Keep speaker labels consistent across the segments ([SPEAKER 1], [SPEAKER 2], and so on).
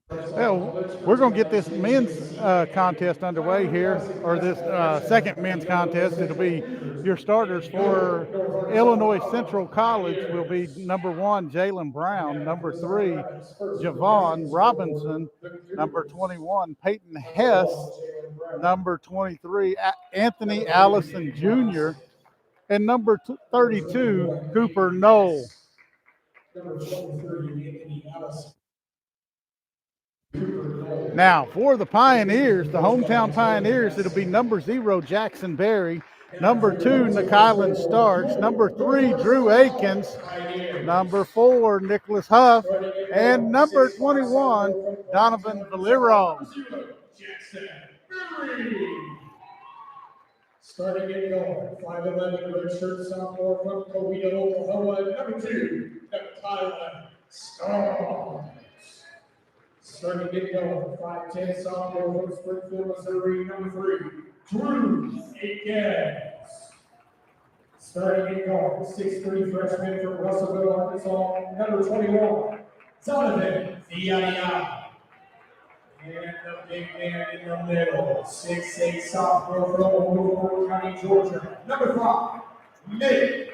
[SPEAKER 1] Well, we're going to get this men's contest underway here, or this second men's contest. It'll be your starters for Illinois Central College will be number 1, Jalen Brown, number 3, Javon Robinson, number 21, Peyton Hess, number 23, Anthony Allison Jr., and number 32, Cooper Knoll. Now, for the Pioneers, the hometown Pioneers, it'll be number 0, Jackson Berry, number 2, Nikylan Starks, number 3, Drew Akins, number 4, Nicholas Huff, and number 21, Donovan Valero.
[SPEAKER 2] Starting in guard, 5'11", redshirt sophomore from Covina, Oklahoma, number 2, Nikylan Starks. Starting in guard, 5'10", sophomore from Springfield, Missouri, number 3, Drew Akins. Starting in guard, 6'3", freshman from Russellville, Arkansas, number 21, Donovan Valero. And the big man in the middle, 6'8", sophomore from Oklahoma County, Georgia, number 5, Nate.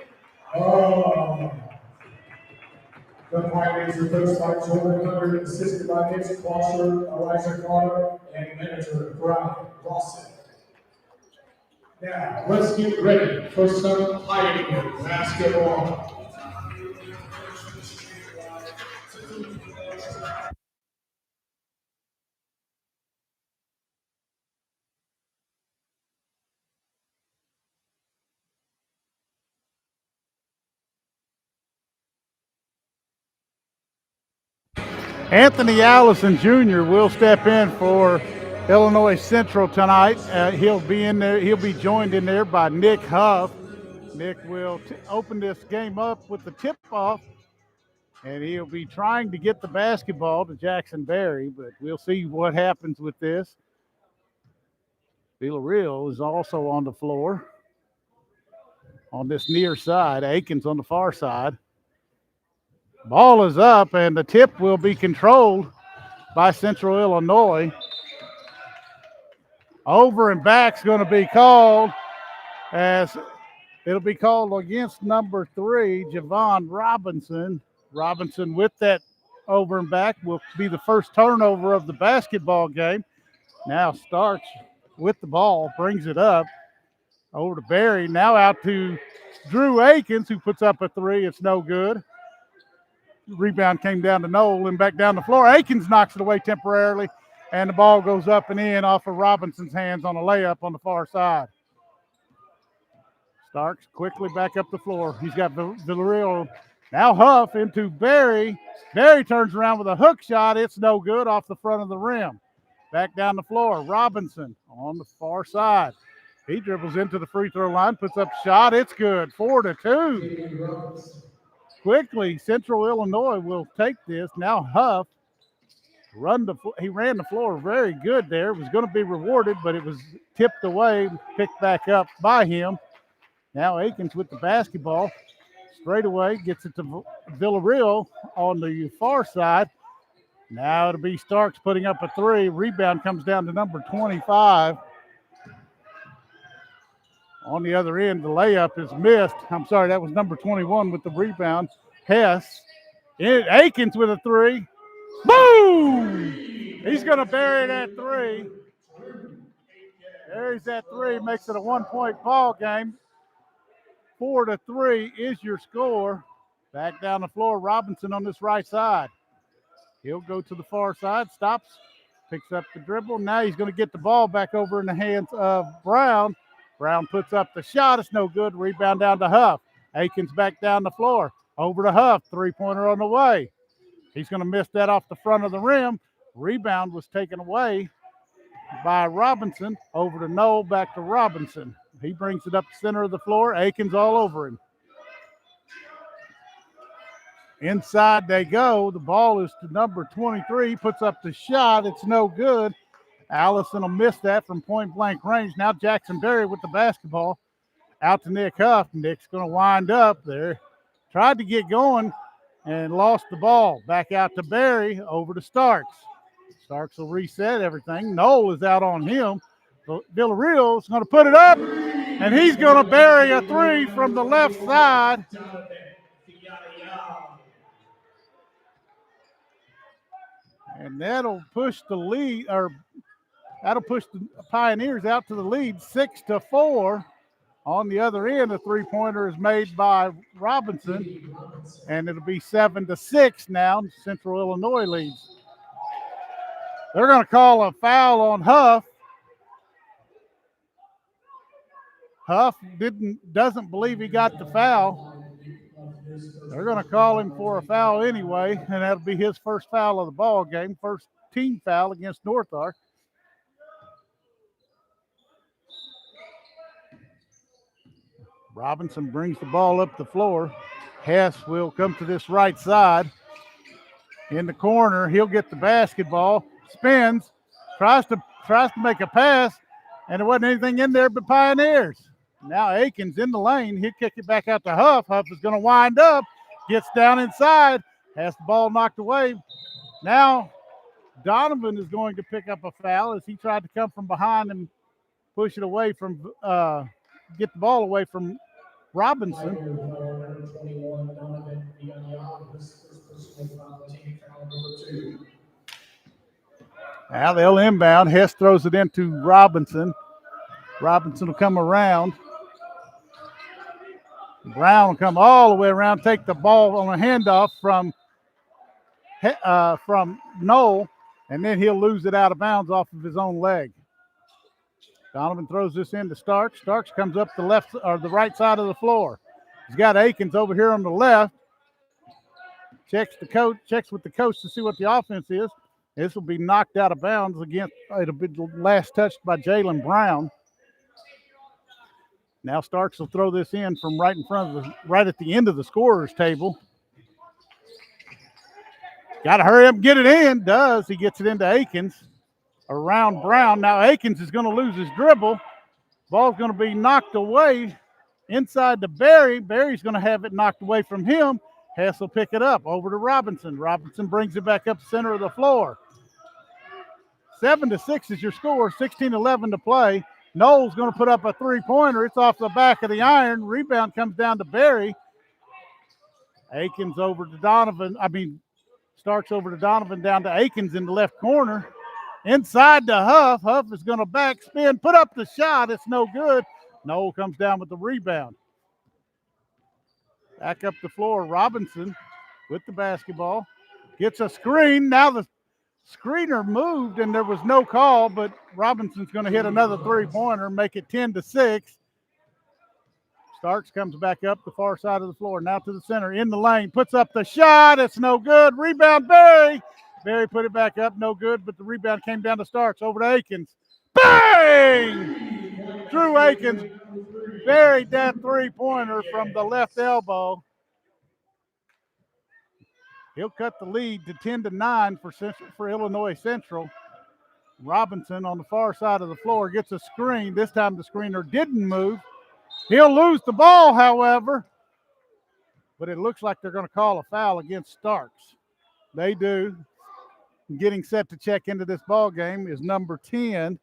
[SPEAKER 2] The Pioneers are coached by Jordan Hubbard, assisted by Mitch Quasher, Elijah Carter, and manager Brian Lawson. Now, let's get ready for some Pioneer basketball.
[SPEAKER 1] Anthony Allison Jr. will step in for Illinois Central tonight. He'll be in there. He'll be joined in there by Nick Huff. Nick will open this game up with the tip-off, and he'll be trying to get the basketball to Jackson Berry, but we'll see what happens with this. Villarreal is also on the floor on this near side. Akins on the far side. Ball is up, and the tip will be controlled by Central Illinois. Over and back's going to be called, as it'll be called against number 3, Javon Robinson. Robinson with that over and back will be the first turnover of the basketball game. Now Starks with the ball, brings it up over to Berry. Now out to Drew Akins, who puts up a 3. It's no good. Rebound came down to Knoll and back down the floor. Akins knocks it away temporarily, and the ball goes up and in off of Robinson's hands on a layup on the far side. Starks quickly back up the floor. He's got Villarreal. Now Huff into Berry. Berry turns around with a hook shot. It's no good off the front of the rim. Back down the floor. Robinson on the far side. He dribbles into the free throw line, puts up a shot. It's good. 4-2. Quickly, Central Illinois will take this. Now Huff ran the floor very good there. It was going to be rewarded, but it was tipped away, picked back up by him. Now Akins with the basketball. Straight away, gets it to Villarreal on the far side. Now it'll be Starks putting up a 3. Rebound comes down to number 25. On the other end, the layup is missed. I'm sorry, that was number 21 with the rebound. Hess. Akins with a 3. Boom! He's going to bury that 3. There's that 3, makes it a 1-point ball game. 4-3 is your score. Back down the floor, Robinson on this right side. He'll go to the far side, stops, picks up the dribble. Now he's going to get the ball back over in the hands of Brown. Brown puts up the shot. It's no good. Rebound down to Huff. Akins back down the floor. Over to Huff. 3-pointer on the way. He's going to miss that off the front of the rim. Rebound was taken away by Robinson. Over to Knoll, back to Robinson. He brings it up the center of the floor. Akins all over him. Inside they go. The ball is to number 23. Puts up the shot. It's no good. Allison will miss that from point-blank range. Now Jackson Berry with the basketball. Out to Nick Huff. Nick's going to wind up there. Tried to get going and lost the ball. Back out to Berry. Over to Starks. Starks will reset everything. Knoll is out on him. Villarreal is going to put it up, and he's going to bury a three from the left side. And that'll push the lead, or that'll push the Pioneers out to the lead 6-4. On the other end, a three-pointer is made by Robinson, and it'll be 7-6 now. Central Illinois leads. They're going to call a foul on Huff. Huff doesn't believe he got the foul. They're going to call him for a foul anyway, and that'll be his first foul of the ball game, first team foul against North Ark. Robinson brings the ball up the floor. Hess will come to this right side. In the corner, he'll get the basketball, spins, tries to make a pass, and there wasn't anything in there but Pioneers. Now Akins in the lane. He'll kick it back out to Huff. Huff is going to wind up, gets down inside, has the ball knocked away. Now Donovan is going to pick up a foul as he tried to come from behind and push it away from, get the ball away from Robinson. Now they'll inbound. Hess throws it into Robinson. Robinson will come around. Brown will come all the way around, take the ball on a handoff from Knoll, and then he'll lose it out of bounds off of his own leg. Donovan throws this into Starks. Starks comes up the left or the right side of the floor. He's got Akins over here on the left. Checks with the coach to see what the offense is. This will be knocked out of bounds against. It'll be last touched by Jalen Brown. Now Starks will throw this in from right in front of right at the end of the scorer's table. Got to hurry up and get it in. Does. He gets it into Akins. Around Brown. Now Akins is going to lose his dribble. Ball's going to be knocked away inside to Barry. Barry's going to have it knocked away from him. Hess will pick it up over to Robinson. Robinson brings it back up the center of the floor. 7-6 is your score. 16-11 to play. Knoll's going to put up a three-pointer. It's off the back of the iron. Rebound comes down to Barry. Akins over to Donovan. Starks over to Donovan, down to Akins in the left corner. Inside to Huff. Huff is going to backspin, put up the shot. It's no good. Knoll comes down with the rebound. Back up the floor. Robinson with the basketball. Gets a screen. Now the screener moved and there was no call, but Robinson's going to hit another three-pointer, make it 10-6. Starks comes back up the far side of the floor. Now to the center, in the lane, puts up the shot. It's no good. Rebound, Barry. Barry put it back up, no good, but the rebound came down to Starks. Over to Akins. Bang! Drew Akins buried that three-pointer from the left elbow. He'll cut the lead to 10-9 for Illinois Central. Robinson on the far side of the floor gets a screen. This time the screener didn't move. He'll lose the ball, however, but it looks like they're going to call a foul against Starks. They do. Getting set to check into this ball game is number 10,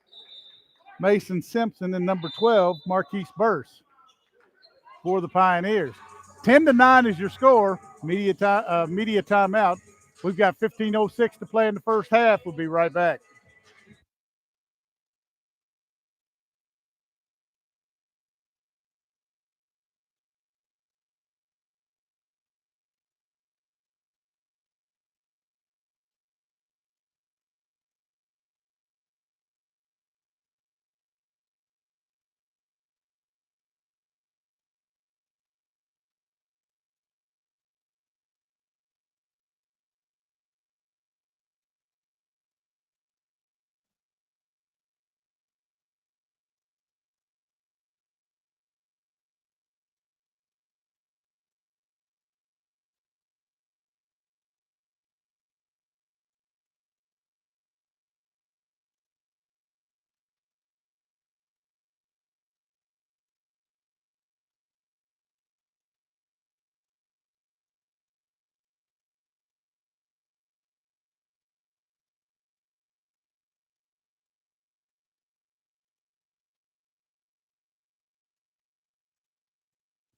[SPEAKER 1] Mason Simpson, and number 12, Marquise Burse for the Pioneers. 10-9 is your score. Media timeout. We've got 15:06 to play in the first half. We'll be right back.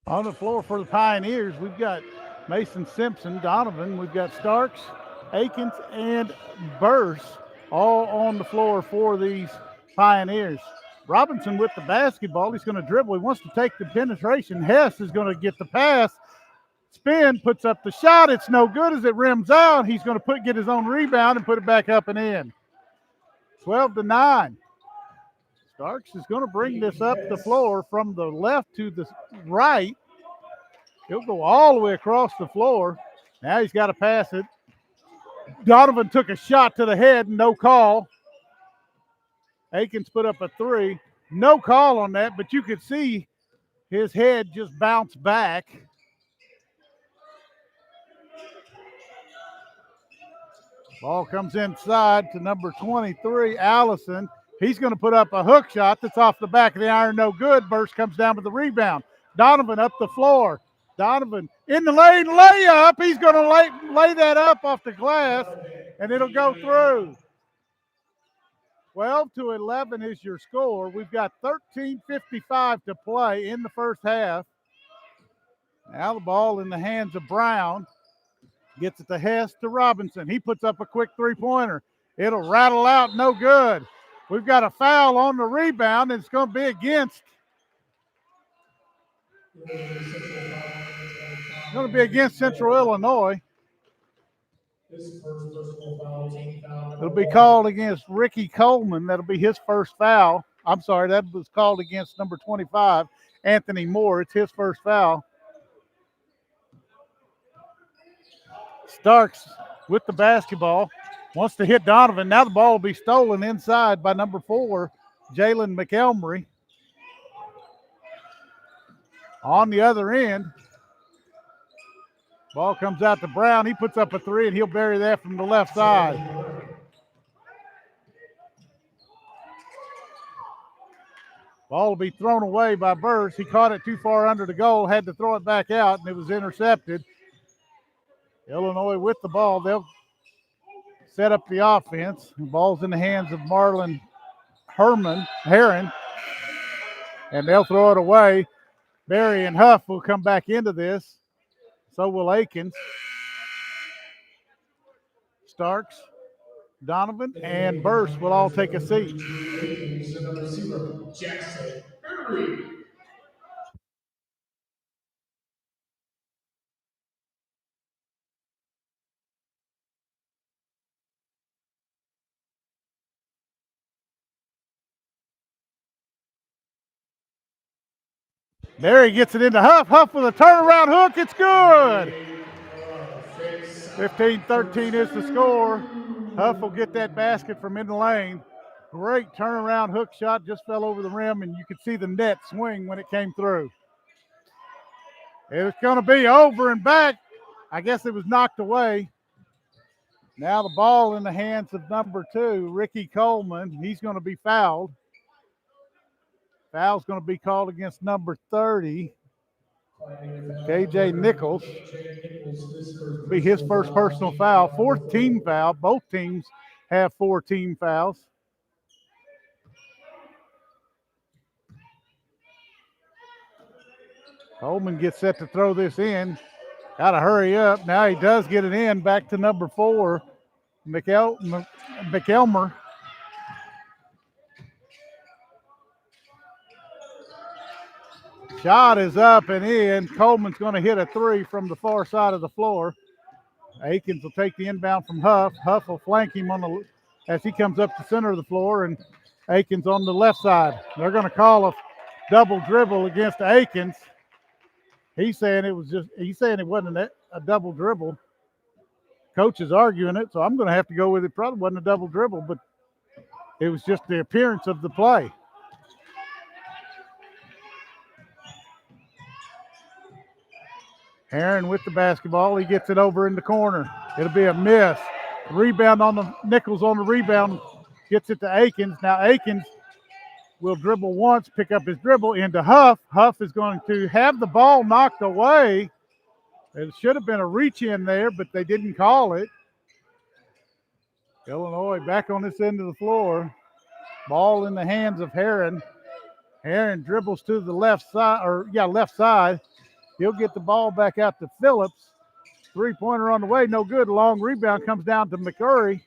[SPEAKER 1] On the floor for the Pioneers, we've got Mason Simpson, Donovan, we've got Starks, Akins, and Burse all on the floor for these Pioneers. Robinson with the basketball. He's going to dribble. He wants to take the penetration. Hess is going to get the pass. Spin, puts up the shot. It's no good as it rims out. He's going to get his own rebound and put it back up and in. 12-9. Starks is going to bring this up the floor from the left to the right. He'll go all the way across the floor. Now he's got to pass it. Donovan took a shot to the head, no call. Akins put up a three. No call on that, but you could see his head just bounce back. Ball comes inside to number 23, Allison. He's going to put up a hook shot that's off the back of the iron, no good. Burst comes down with the rebound. Donovan up the floor. Donovan in the lane, layup. He's going to lay that up off the glass, and it'll go through. 12-11 is your score. We've got 13:55 to play in the first half. Now the ball in the hands of Brown. Gets it to Hess to Robinson. He puts up a quick three-pointer. It'll rattle out, no good. We've got a foul on the rebound, and it's going to be against. It's going to be against Central Illinois. It'll be called against Ricky Coleman. That'll be his first foul. I'm sorry, that was called against number 25, Anthony Moore. It's his first foul. Starks with the basketball. Wants to hit Donovan. Now the ball will be stolen inside by number 4, Jalen McElmurray. On the other end, ball comes out to Brown. He puts up a three, and he'll bury that from the left side. Ball will be thrown away by Burse. He caught it too far under the goal, had to throw it back out, and it was intercepted. Illinois with the ball. They'll set up the offense. The ball's in the hands of Marlon Heron, and they'll throw it away. Berry and Huff will come back into this. So will Akins. Starks, Donovan, and Burse will all take a seat. Berry gets it into Huff. Huff with a turnaround hook. It's good. 15-13 is the score. Huff will get that basket from in the lane. Great turnaround hook shot. Just fell over the rim, and you could see the net swing when it came through. It was going to be over and back. I guess it was knocked away. Now the ball in the hands of number 2, Ricky Coleman. He's going to be fouled. Foul's going to be called against number 30, KJ Nichols. Be his first personal foul. 4th team foul. Both teams have 4 team fouls. Coleman gets set to throw this in. Got to hurry up. Now he does get it in. Back to number 4, McElmer. Shot is up and in. Coleman's going to hit a 3 from the far side of the floor. Akins will take the inbound from Huff. Huff will flank him as he comes up the center of the floor, and Akins on the left side. They're going to call a double dribble against Akins. He's saying it wasn't a double dribble. Coach is arguing it, so I'm going to have to go with it. Probably wasn't a double dribble, but it was just the appearance of the play. Heron with the basketball. He gets it over in the corner. It'll be a miss. Rebound on the Nichols on the rebound. Gets it to Akins. Now Akins will dribble once, pick up his dribble into Huff. Huff is going to have the ball knocked away. It should have been a reach in there, but they didn't call it. Illinois back on this end of the floor. Ball in the hands of Heron. Heron dribbles to the left side, left side. He'll get the ball back out to Phillips. Three-pointer on the way, no good. Long rebound comes down to McCurry,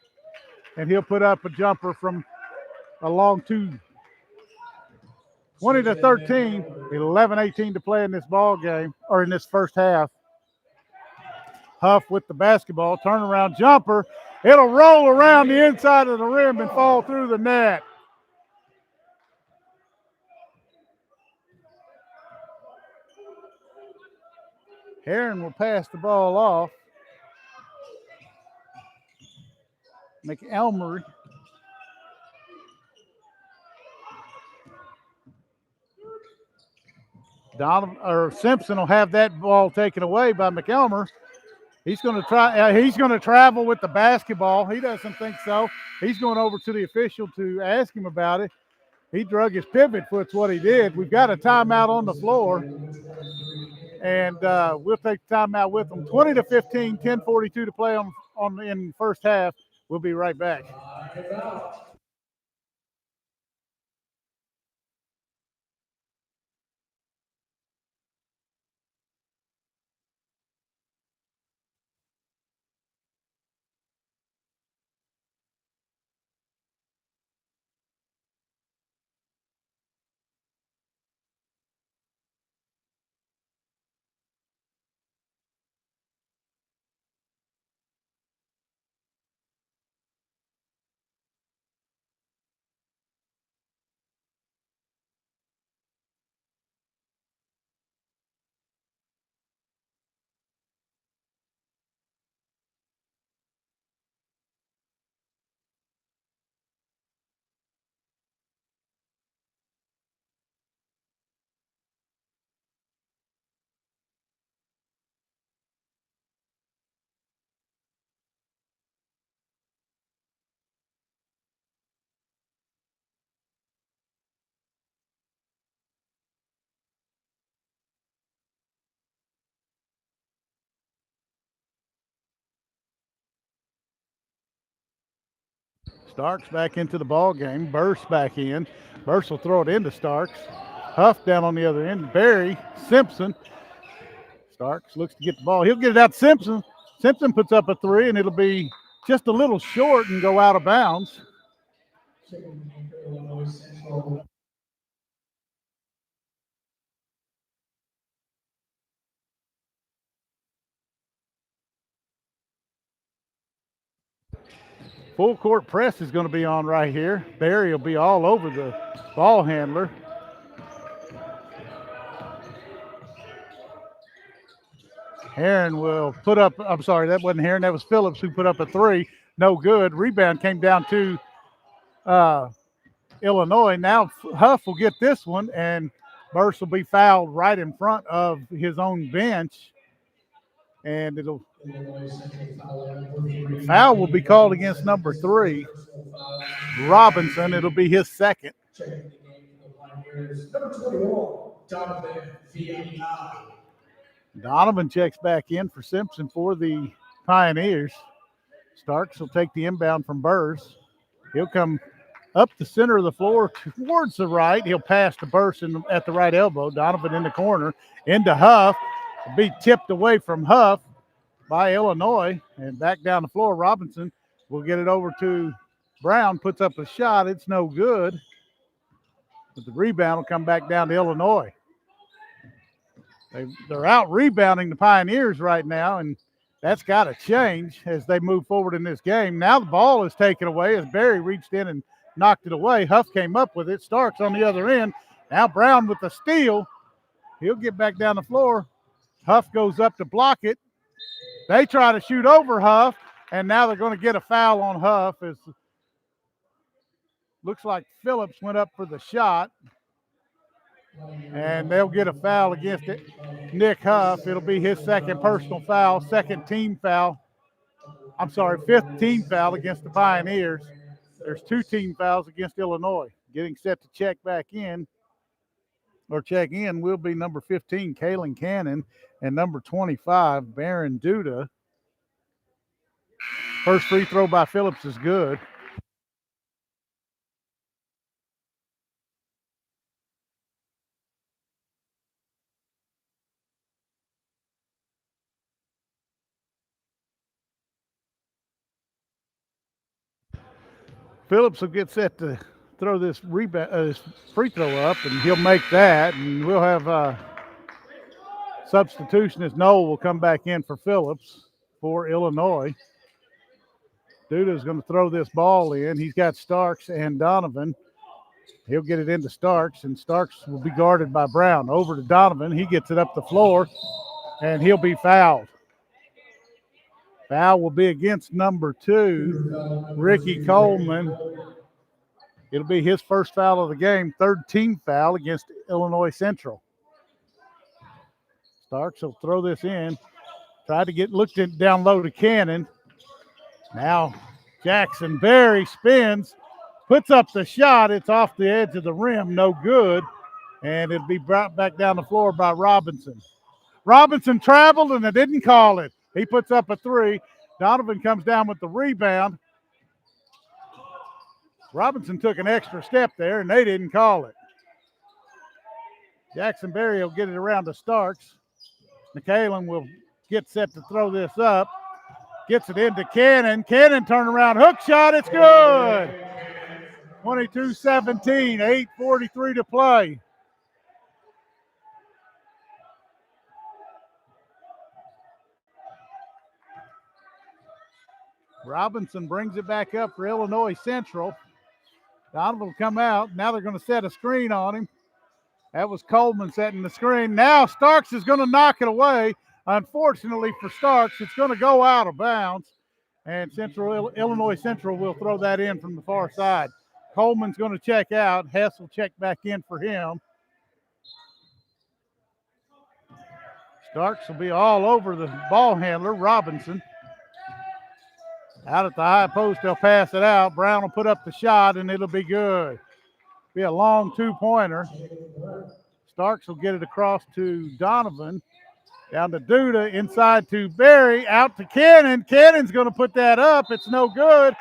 [SPEAKER 1] and he'll put up a jumper from a long two. 20-13, 11-18 to play in this ball game, or in this first half. Huff with the basketball, turnaround jumper. It'll roll around the inside of the rim and fall through the net. Heron will pass the ball off. McElmurray. Simpson will have that ball taken away by McElmer. He's going to try. He's going to travel with the basketball. He doesn't think so. He's going over to the official to ask him about it. He drug his pivot foot's what he did. We've got a timeout on the floor, and we'll take the timeout with them. 20-15, 10:42 to play in the first half. We'll be right back. Starks back into the ball game. Burst back in. Burst will throw it into Starks. Huff down on the other end. Barry, Simpson. Starks looks to get the ball. He'll get it out to Simpson. Simpson puts up a three, and it'll be just a little short and go out of bounds. Full court press is going to be on right here. Barry will be all over the ball handler. Heron will put up, I'm sorry, that wasn't Heron, that was Phillips who put up a three. No good. Rebound came down to Illinois. Now Huff will get this one, and Burst will be fouled right in front of his own bench. And foul will be called against number 3, Robinson. It'll be his second.
[SPEAKER 2] Number 21, Donovan VI.
[SPEAKER 1] Donovan checks back in for Simpson for the Pioneers. Starks will take the inbound from Burrs. He'll come up the center of the floor towards the right. He'll pass to Burrs at the right elbow. Donovan in the corner into Huff. Will be tipped away from Huff by Illinois and back down the floor. Robinson will get it over to Brown. Puts up a shot. It's no good. But the rebound will come back down to Illinois. They're out rebounding the Pioneers right now, and that's got to change as they move forward in this game. Now the ball is taken away as Barry reached in and knocked it away. Huff came up with it. Starks on the other end. Now Brown with the steal. He'll get back down the floor. Huff goes up to block it. They try to shoot over Huff, and now they're going to get a foul on Huff. Looks like Phillips went up for the shot. And they'll get a foul against it. Nick Huff. It'll be his second personal foul, second team foul. I'm sorry, 5th team foul against the Pioneers. There's 2 team fouls against Illinois. Getting set to check in will be number 15, Kalen Cannon, and number 25, Baron Duda. First free throw by Phillips is good. Phillips will get set to throw this this free throw up, and he'll make that, and we'll have substitution as Noel will come back in for Phillips for Illinois. Duda's going to throw this ball in. He's got Starks and Donovan. He'll get it into Starks, and Starks will be guarded by Brown. Over to Donovan. He gets it up the floor, and he'll be fouled. Foul will be against number 2, Ricky Coleman. It'll be his first foul of the game, third team foul against Illinois Central. Starks will throw this in. Try to get looked at down low to Cannon. Now Jackson Berry spins, puts up the shot. It's off the edge of the rim, no good. And it'll be brought back down the floor by Robinson. Robinson traveled and they didn't call it. He puts up a 3. Donovan comes down with the rebound. Robinson took an extra step there and they didn't call it. Jackson Berry will get it around to Starks. McCallan will get set to throw this up. Gets it into Cannon. Cannon turnaround hook shot. It's good. 22-17, 8:43 to play. Robinson brings it back up for Illinois Central. Donovan will come out. Now they're going to set a screen on him. That was Coleman setting the screen. Now Starks is going to knock it away. Unfortunately for Starks, it's going to go out of bounds. And Illinois Central will throw that in from the far side. Coleman's going to check out. Hess will check back in for him. Starks will be all over the ball handler, Robinson. Out at the high post, they'll pass it out. Brown will put up the shot, and it'll be good. Be a long 2-pointer. Starks will get it across to Donovan. Down to Duda, inside to Berry, out to Cannon. Cannon's going to put that up. It's no good.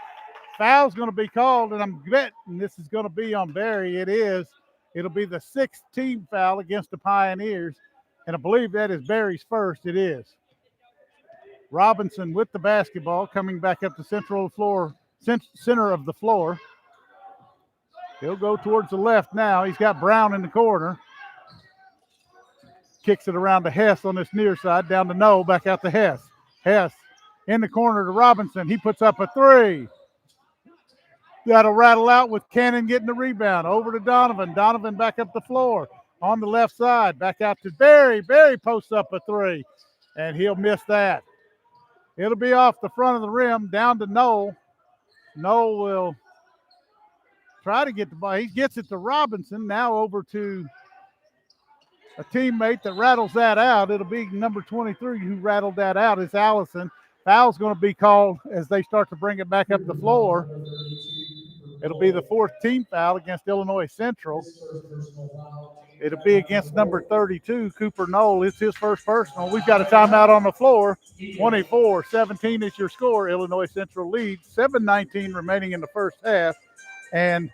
[SPEAKER 1] Foul's going to be called, and I'm betting this is going to be on Berry. It is. It'll be the 6th team foul against the Pioneers, and I believe that is Berry's first. It is. Robinson with the basketball, coming back up the center of the floor. He'll go towards the left now. He's got Brown in the corner. Kicks it around to Hess on this near side, down to Noel, back out to Hess. Hess in the corner to Robinson. He puts up a 3. That'll rattle out with Cannon getting the rebound. Over to Donovan. Donovan back up the floor on the left side. Back out to Berry. Berry posts up a 3, and he'll miss that. It'll be off the front of the rim, down to Noel. Noel will try to get the ball. He gets it to Robinson. Now over to a teammate that rattles that out. It'll be number 23 who rattled that out. It's Allison. Foul's going to be called as they start to bring it back up the floor. It'll be the 4th team foul against Illinois Central. It'll be against number 32, Cooper Noel. It's his first personal. We've got a timeout on the floor. 24-17 is your score. Illinois Central leads. 7:19 remaining in the first half. And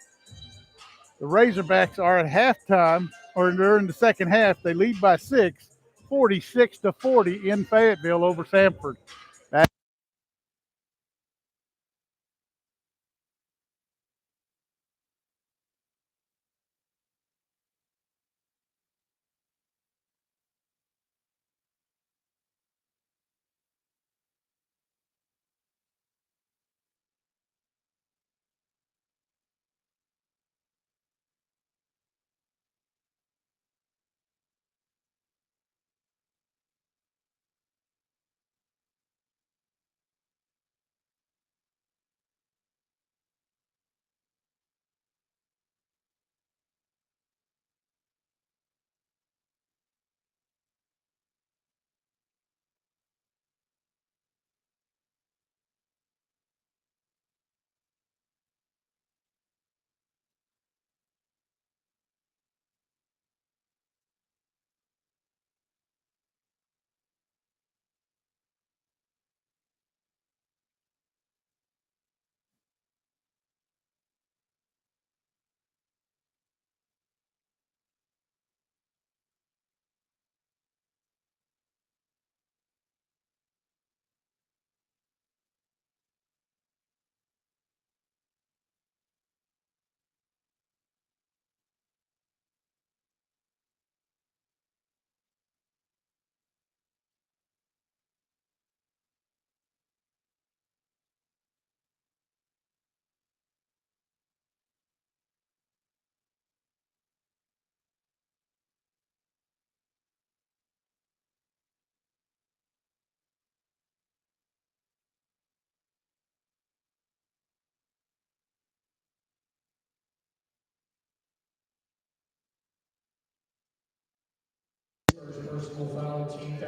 [SPEAKER 1] the Razorbacks are at halftime, or they're in the second half. They lead by 6, 46-40 in Fayetteville over Samford.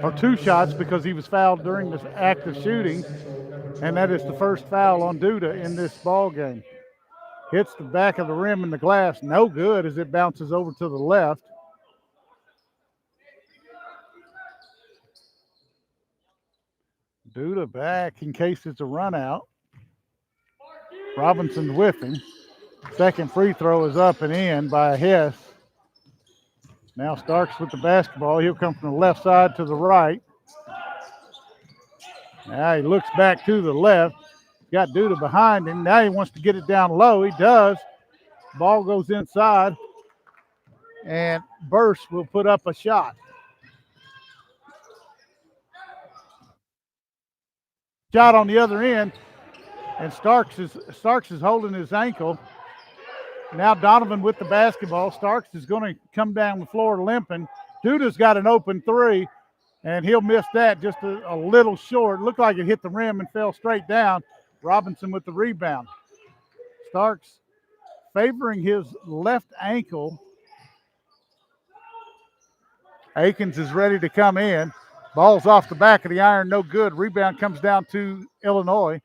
[SPEAKER 1] or 2 shots because he was fouled during this act of shooting, and that is the first foul on Duda in this ball game. Hits the back of the rim in the glass, no good as it bounces over to the left. Duda back in case it's a run out. Robinson with him. Second free throw is up and in by Hess. Now Starks with the basketball. He'll come from the left side to the right. Now he looks back to the left. Got Duda behind him. Now he wants to get it down low. He does. Ball goes inside. And Burst will put up a shot. Shot on the other end. And Starks is holding his ankle. Now Donovan with the basketball. Starks is going to come down the floor limping. Duda's got an open three, and he'll miss that just a little short. Looked like it hit the rim and fell straight down. Robinson with the rebound. Starks favoring his left ankle. Akins is ready to come in. Ball's off the back of the iron, no good. Rebound comes down to Illinois.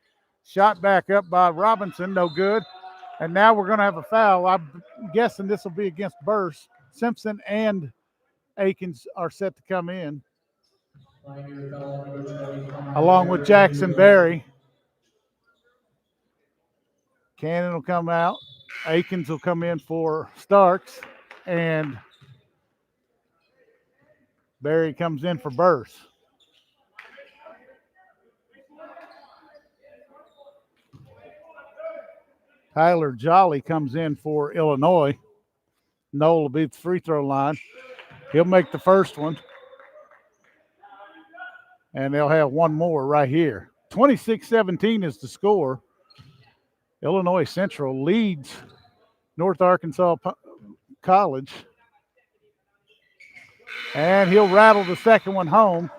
[SPEAKER 1] Shot back up by Robinson, no good. And now we're going to have a foul. I'm guessing this will be against Burst. Simpson and Akins are set to come in, along with Jackson Berry. Cannon will come out. Akins will come in for Starks. And Berry comes in for Burst. Tyler Jolly comes in for Illinois. Noel will be at the free throw line. He'll make the first one. And they'll have one more right here. 26-17 is the score. Illinois Central leads North Arkansas College. And he'll rattle the second one home.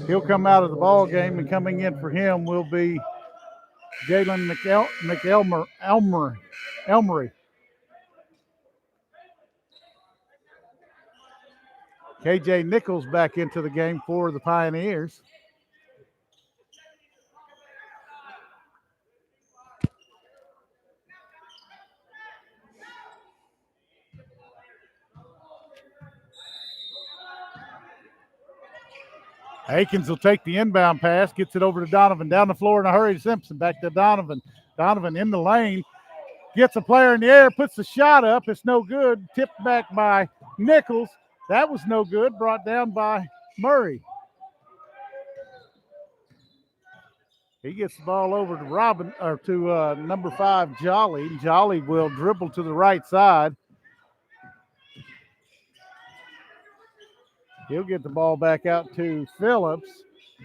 [SPEAKER 1] He'll come out of the ball game, and coming in for him will be Jalen Elmery. KJ Nichols back into the game for the Pioneers. Akins will take the inbound pass, gets it over to Donovan. Down the floor in a hurry to Simpson. Back to Donovan. Donovan in the lane. Gets a player in the air, puts the shot up. It's no good. Tipped back by Nichols. That was no good. Brought down by Murray. He gets the ball over to number 5, Jolly. Jolly will dribble to the right side. He'll get the ball back out to Phillips.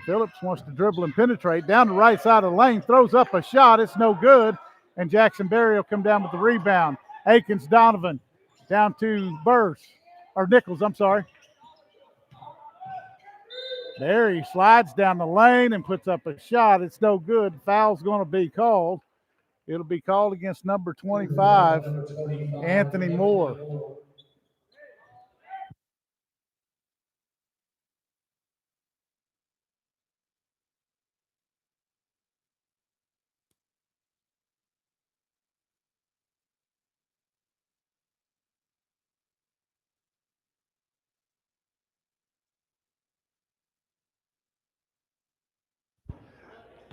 [SPEAKER 1] Phillips wants to dribble and penetrate. Down the right side of the lane, throws up a shot. It's no good. And Jackson Berry will come down with the rebound. Akins, Donovan, down to Nichols, I'm sorry. Berry slides down the lane and puts up a shot. It's no good. Foul's going to be called. It'll be called against number 25, Anthony Moore.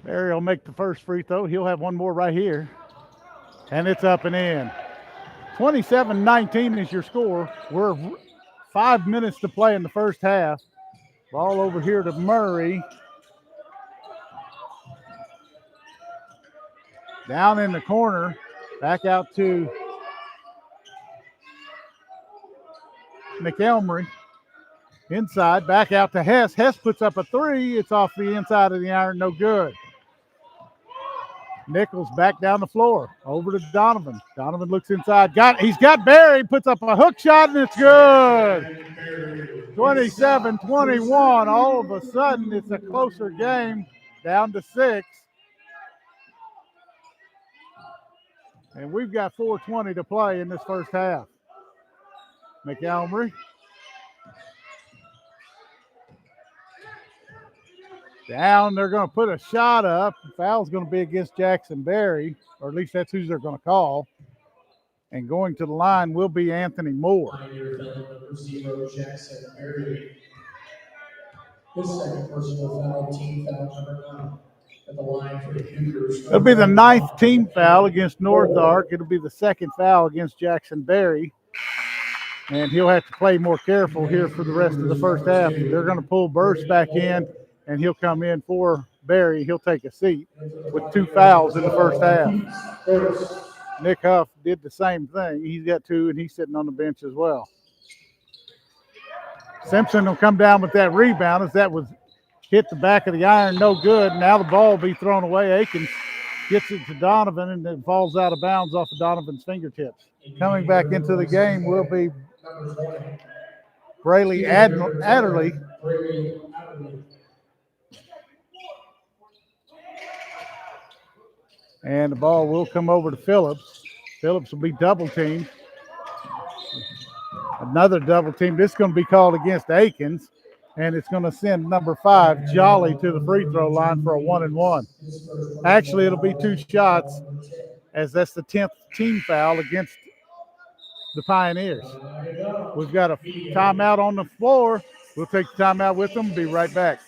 [SPEAKER 1] Berry will make the first free throw. He'll have one more right here. And it's up and in. 27-19 is your score. We're 5 minutes to play in the first half. Ball over here to Murray. Down in the corner. Back out to McElmurray. Inside, back out to Hess. Hess puts up a three. It's off the inside of the iron, no good. Nichols back down the floor. Over to Donovan. Donovan looks inside. He's got Berry. Puts up a hook shot, and it's good. 27-21. All of a sudden, it's a closer game. Down to 6. And we've got 4:20 to play in this first half. McElmurray. Down, they're going to put a shot up. The foul's going to be against Jackson Berry, or at least that's who they're going to call. And going to the line will be Anthony Moore.
[SPEAKER 2] Number 0, Jackson Berry. His second personal foul, team foul number 9. At the line for the Cougars.
[SPEAKER 1] It'll be the 9th team foul against North Ark. It'll be the 2nd foul against Jackson Berry. And he'll have to play more careful here for the rest of the first half. They're going to pull Burst back in, and he'll come in for Berry. He'll take a seat with 2 fouls in the first half. Nick Huff did the same thing. He's got 2, and he's sitting on the bench as well. Simpson will come down with that rebound as that was hit the back of the iron, no good. Now the ball will be thrown away. Akins gets it to Donovan, and it falls out of bounds off of Donovan's fingertips. Coming back into the game will be Brayley Adderley. And the ball will come over to Phillips. Phillips will be double teamed. Another double team. This is going to be called against Akins, and it's going to send number 5, Jolly, to the free throw line for a 1-and-1. Actually, it'll be 2 shots, as that's the 10th team foul against the Pioneers. We've got a timeout on the floor. We'll take the timeout with them. Be right back.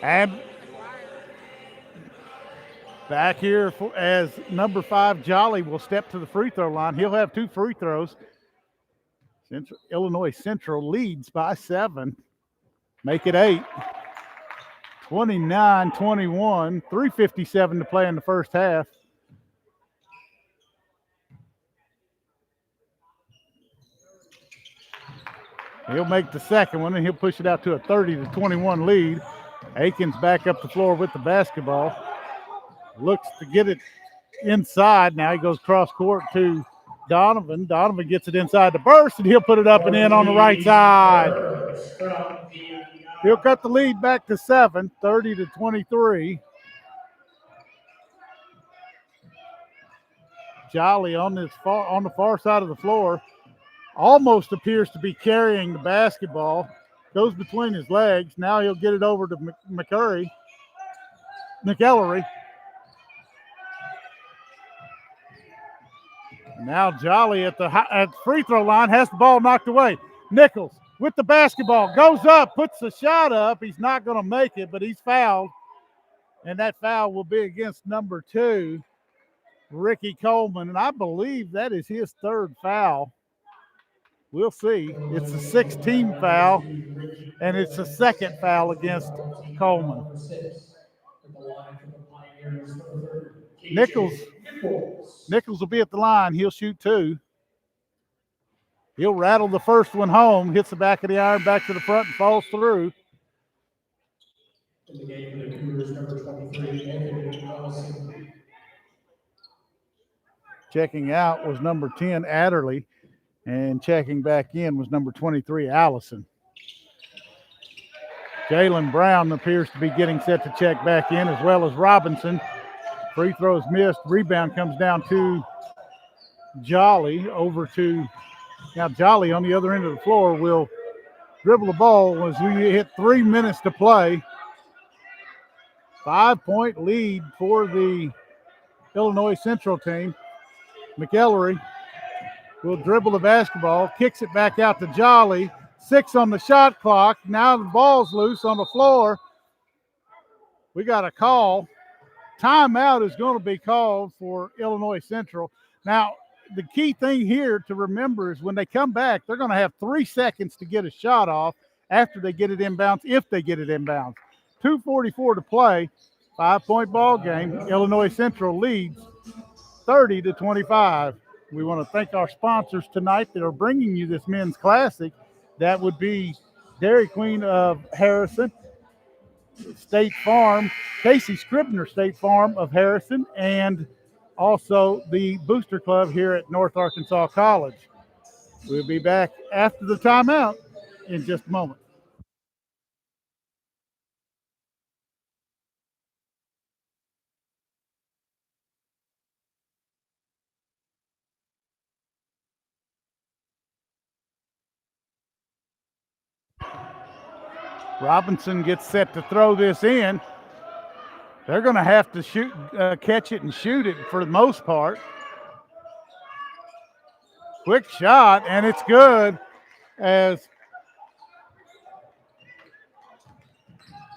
[SPEAKER 1] And back here as number 5, Jolly, will step to the free throw line. He'll have 2 free throws. Illinois Central leads by 7. Make it 8. 29-21. 3:57 to play in the first half. He'll make the second one, and he'll push it out to a 30-21 lead. Akins back up the floor with the basketball. Looks to get it inside. Now he goes cross court to Donovan. Donovan gets it inside the Burst, and he'll put it up and in on the right side. He'll cut the lead back to 7, 30-23. Jolly on the far side of the floor almost appears to be carrying the basketball. Goes between his legs. Now he'll get it over to McEllery. Now Jolly at the free throw line has the ball knocked away. Nichols with the basketball goes up, puts the shot up. He's not going to make it, but he's fouled. And that foul will be against number 2, Ricky Coleman. And I believe that is his 3rd foul. We'll see. It's a 6-team foul, and it's a 2nd foul against Coleman. Nichols will be at the line. He'll shoot 2. He'll rattle the first one home, hits the back of the iron, back to the front, and falls through. In the game for the Cougars, number 23, checking out was number 10, Adderley, and checking back in was number 23, Allison. Jalen Brown appears to be getting set to check back in, as well as Robinson. Free throws missed. Rebound comes down to Jolly, over to now Jolly on the other end of the floor will dribble the ball as we hit 3 minutes to play. 5-point lead for the Illinois Central team. McEllery will dribble the basketball, kicks it back out to Jolly. 6 on the shot clock. Now the ball's loose on the floor. We got a call. Timeout is going to be called for Illinois Central. Now, the key thing here to remember is when they come back, they're going to have 3 seconds to get a shot off after they get it inbounds, if they get it inbounds. 2:44 to play, 5-point ball game. Illinois Central leads 30-25. We want to thank our sponsors tonight that are bringing you this men's classic. That would be Dairy Queen of Harrison, State Farm, Casey Scribner State Farm of Harrison, and also the Booster Club here at North Arkansas College. We'll be back after the timeout in just a moment. Robinson gets set to throw this in. They're going to have to shoot, catch it and shoot it for the most part. Quick shot, and it's good as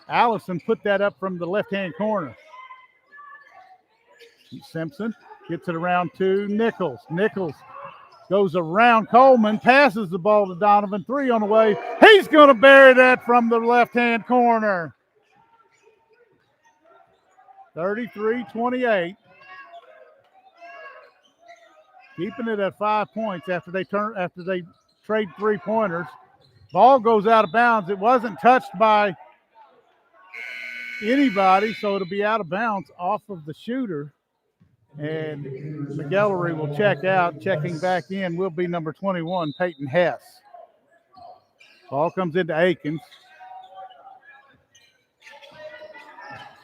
[SPEAKER 1] Allison put that up from the left-hand corner. Simpson gets it around to Nichols. Nichols goes around Coleman, passes the ball to Donovan. 3 on the way. He's going to bury that from the left-hand corner. 33-28. Keeping it at 5 points after they trade 3-pointers. Ball goes out of bounds. It wasn't touched by anybody, so it'll be out of bounds off of the shooter. And McEllery will check out. Checking back in will be number 21, Peyton Hess. Ball comes into Akins.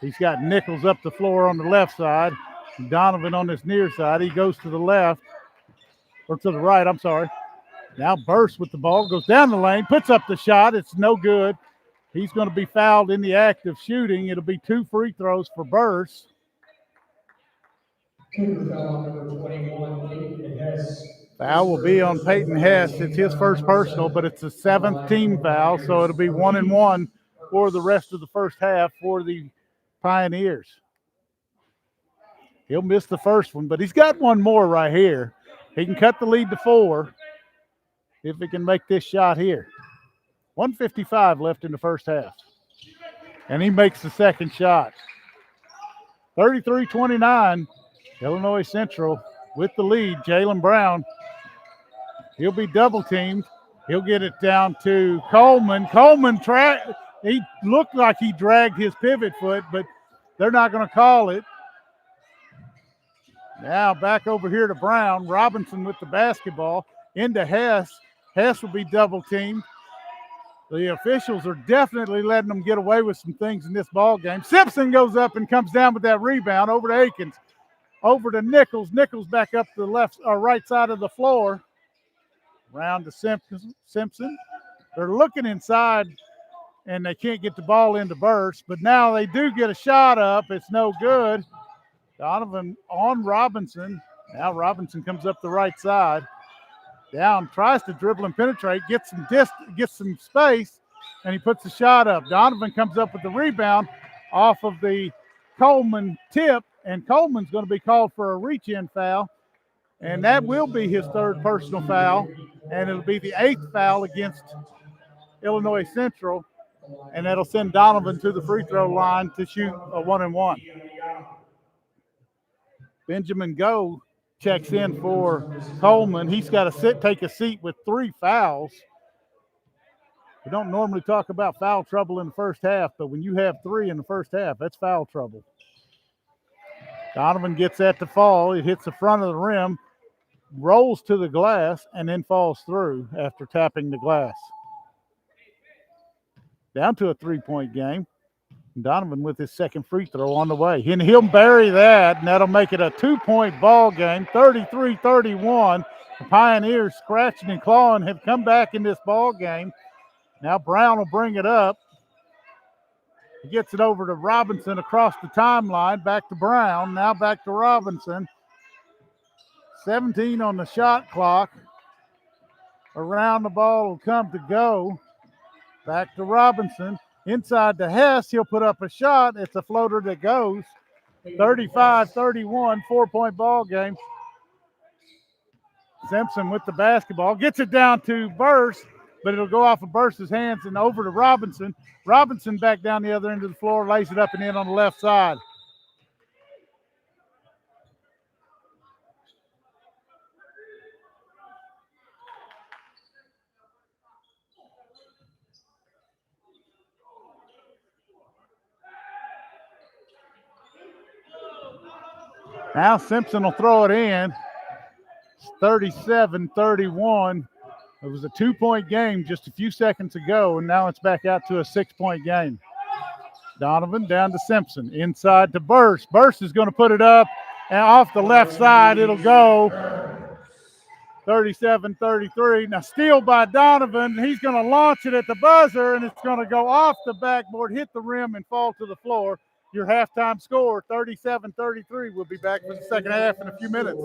[SPEAKER 1] He's got Nichols up the floor on the left side. Donovan on this near side. He goes to the left, or to the right, I'm sorry. Now Burst with the ball, goes down the lane, puts up the shot. It's no good. He's going to be fouled in the act of shooting. It'll be 2 free throws for Burst. Foul will be on Peyton Hess. It's his first personal, but it's the 7th team foul, so it'll be 1-1 for the rest of the first half for the Pioneers. He'll miss the first one, but he's got one more right here. He can cut the lead to 4 if he can make this shot here. 1:55 left in the first half. And he makes the second shot. 33-29. Illinois Central with the lead. Jalen Brown, he'll be double teamed. He'll get it down to Coleman. Coleman, he looked like he dragged his pivot foot, but they're not going to call it. Now back over here to Brown. Robinson with the basketball into Hess. Hess will be double teamed. The officials are definitely letting them get away with some things in this ball game. Simpson goes up and comes down with that rebound over to Akins. Over to Nichols. Nichols back up to the left or right side of the floor. Round to Simpson. They're looking inside, and they can't get the ball into Burst, but now they do get a shot up. It's no good. Donovan on Robinson. Now Robinson comes up the right side. Down, tries to dribble and penetrate, gets some space, and he puts the shot up. Donovan comes up with the rebound off of the Coleman tip, and Coleman's going to be called for a reach-in foul, and that will be his 3rd personal foul, and it'll be the 8th foul against Illinois Central, and that'll send Donovan to the free throw line to shoot a 1-1. Benjamin Go checks in for Coleman. He's got to take a seat with 3 fouls. We don't normally talk about foul trouble in the first half, but when you have 3 in the first half, that's foul trouble. Donovan gets that to fall. It hits the front of the rim, rolls to the glass, and then falls through after tapping the glass. Down to a 3-point game. Donovan with his second free throw on the way. And he'll bury that, and that'll make it a 2-point ball game, 33-31. The Pioneers scratching and clawing have come back in this ball game. Now Brown will bring it up. He gets it over to Robinson across the timeline. Back to Brown. Now back to Robinson. 17 on the shot clock. Around the ball will come to go. Back to Robinson. Inside to Hess. He'll put up a shot. It's a floater that goes. 35-31, 4-point ball game. Simpson with the basketball. Gets it down to Burst, but it'll go off of Burst's hands and over to Robinson. Robinson back down the other end of the floor, lays it up and in on the left side. Now Simpson will throw it in. 37-31. It was a 2-point game just a few seconds ago, and now it's back out to a 6-point game. Donovan down to Simpson. Inside to Burst. Burst is going to put it up, and off the left side it'll go. 37-33. Now steal by Donovan. He's going to launch it at the buzzer, and it's going to go off the backboard, hit the rim, and fall to the floor. Your halftime score, 37-33. We'll be back for the second half in a few minutes.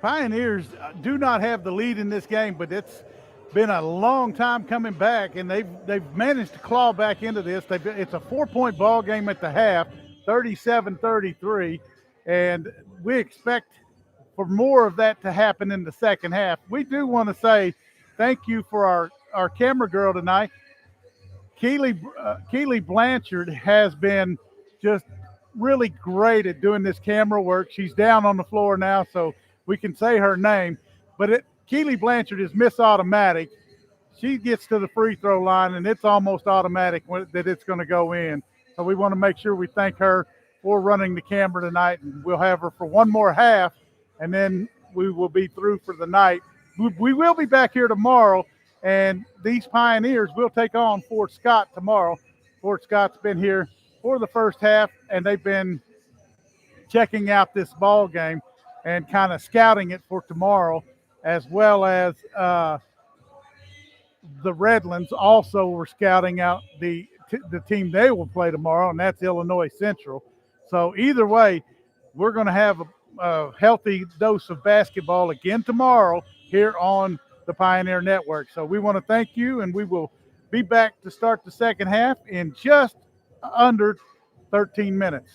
[SPEAKER 1] Pioneers do not have the lead in this game, but it's been a long time coming back, and they've managed to claw back into this. It's a 4-point ball game at the half, 37-33, and we expect for more of that to happen in the second half. We do want to say thank you for our camera girl tonight. Keely Blanchard has been just really great at doing this camera work. She's down on the floor now, so we can say her name. But Keely Blanchard is Miss Automatic. She gets to the free throw line, and it's almost automatic that it's going to go in. So we want to make sure we thank her for running the camera tonight, and we'll have her for one more half, and then we will be through for the night. We will be back here tomorrow, and these Pioneers will take on Fort Scott tomorrow. Fort Scott's been here for the first half, and they've been checking out this ball game and kind of scouting it for tomorrow, as well as the Redlands also were scouting out the team they will play tomorrow, and that's Illinois Central. So either way, we're going to have a healthy dose of basketball again tomorrow here on the Pioneer Network. So we want to thank you, and we will be back to start the second half in just under 13 minutes.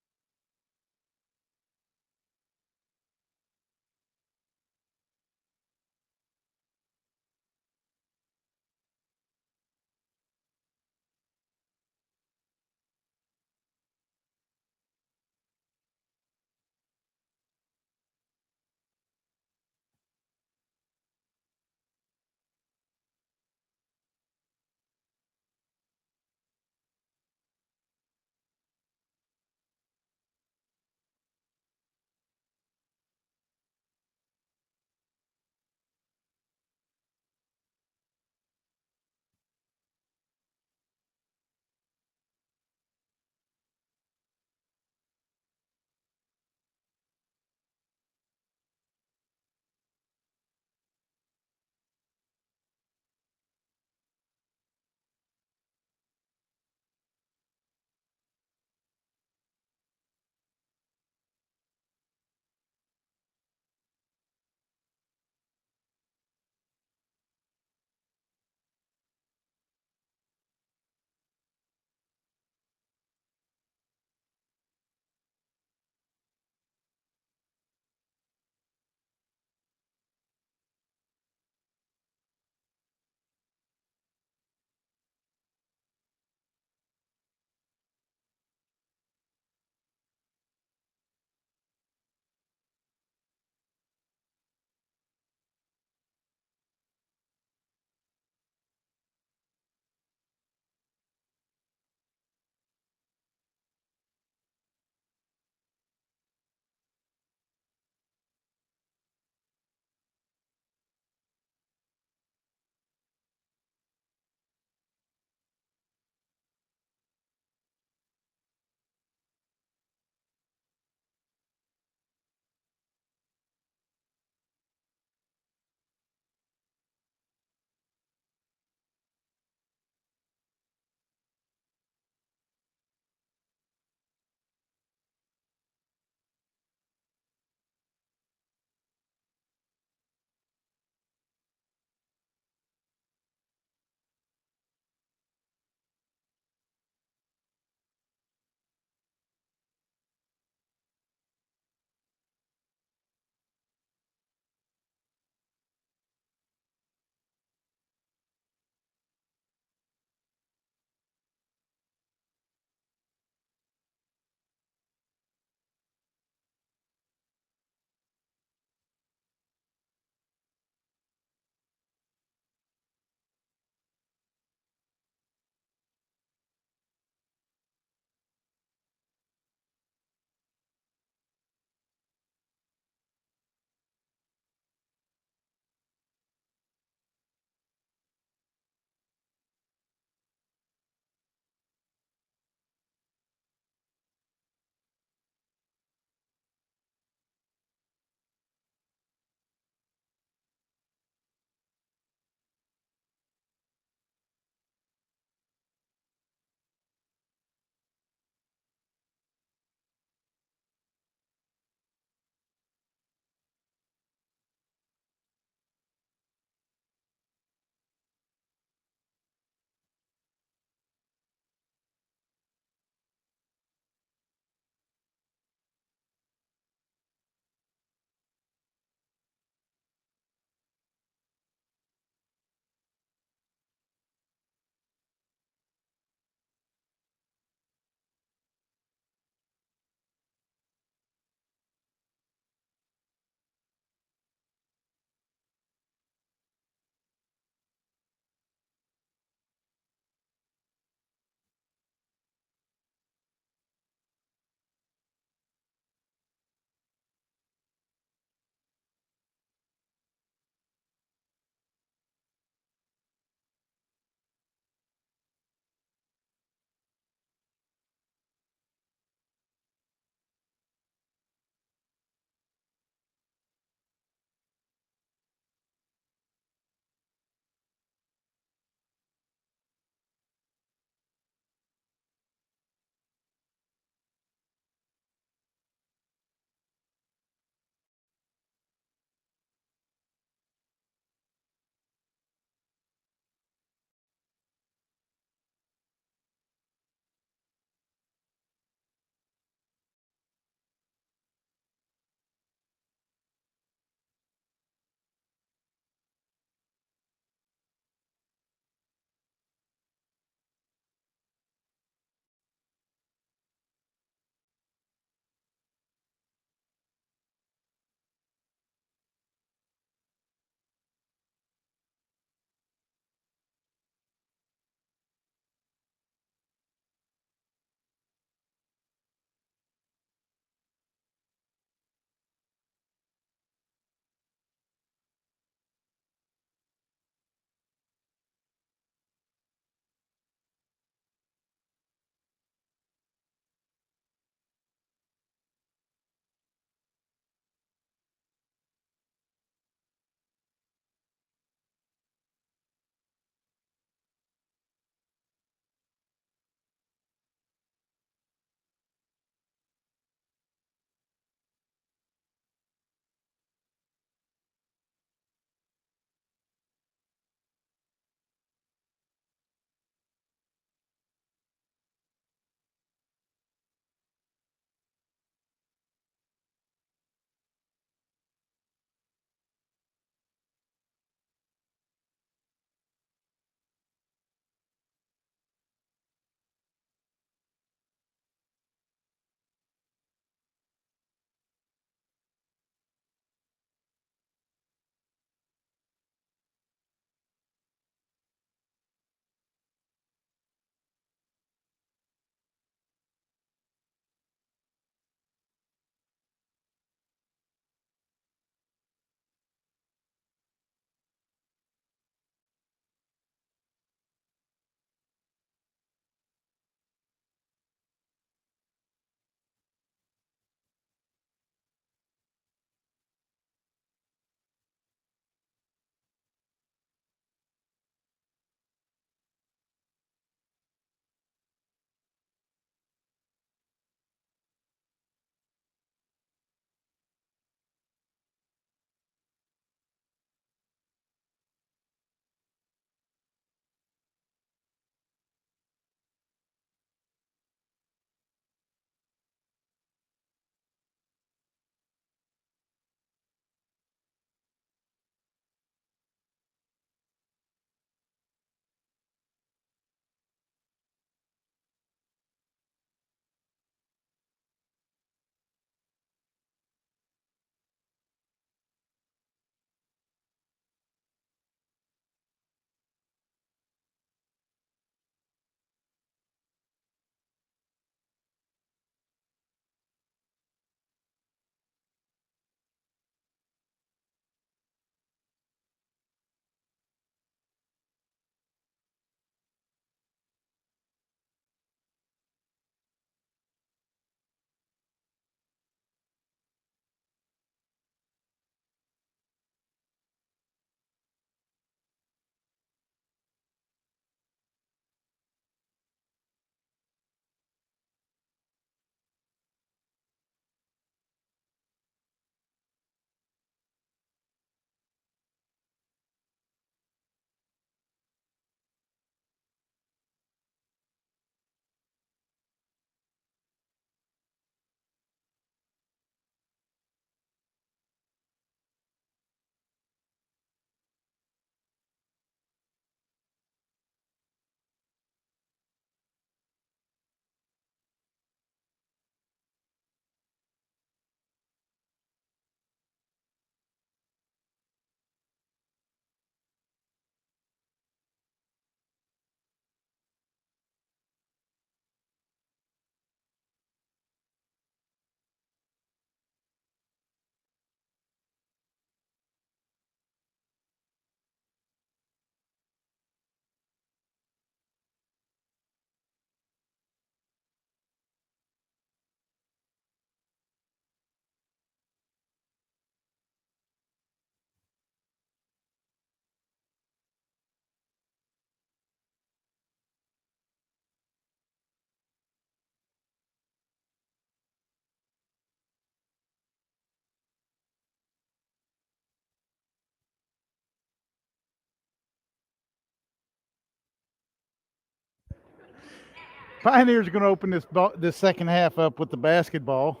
[SPEAKER 1] Pioneers are going to open this second half up with the basketball.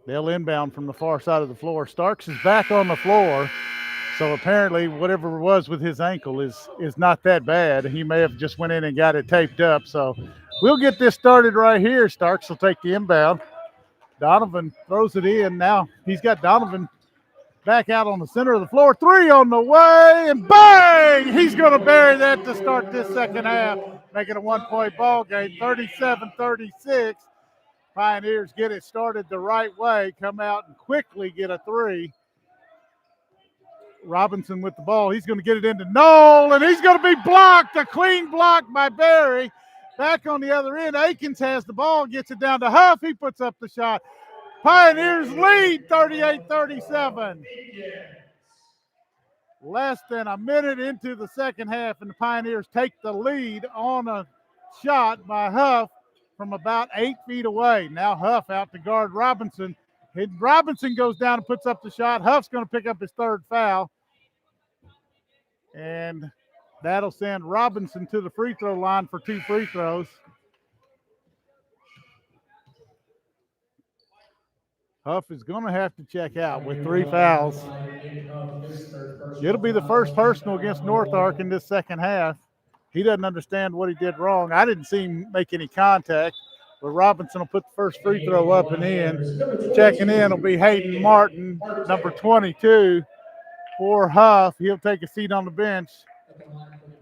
[SPEAKER 1] They'll inbound from the far side of the floor. Starks is back on the floor. So apparently whatever it was with his ankle is not that bad. He may have just went in and got it taped up. So we'll get this started right here. Starks will take the inbound. Donovan throws it in. Now he's got Donovan back out on the center of the floor. Three on the way, and bang! He's going to bury that to start this second half, making a 1-point ball game, 37-36. Pioneers get it started the right way, come out and quickly get a three. Robinson with the ball. He's going to get it into Knoll, and he's going to be blocked. A clean block by Berry. Back on the other end, Akins has the ball, gets it down to Huff. He puts up the shot. Pioneers lead 38-37. Less than a minute into the second half, and the Pioneers take the lead on a shot by Huff from about 8 feet away. Now Huff out to guard Robinson. Robinson goes down and puts up the shot. Huff's going to pick up his third foul. And that'll send Robinson to the free throw line for 2 free throws. Huff is going to have to check out with 3 fouls. It'll be the first personal against North Ark in this second half. He doesn't understand what he did wrong. I didn't see him make any contact, but Robinson will put the first free throw up and in. Checking in will be Hayden Martin, number 22 for Huff. He'll take a seat on the bench.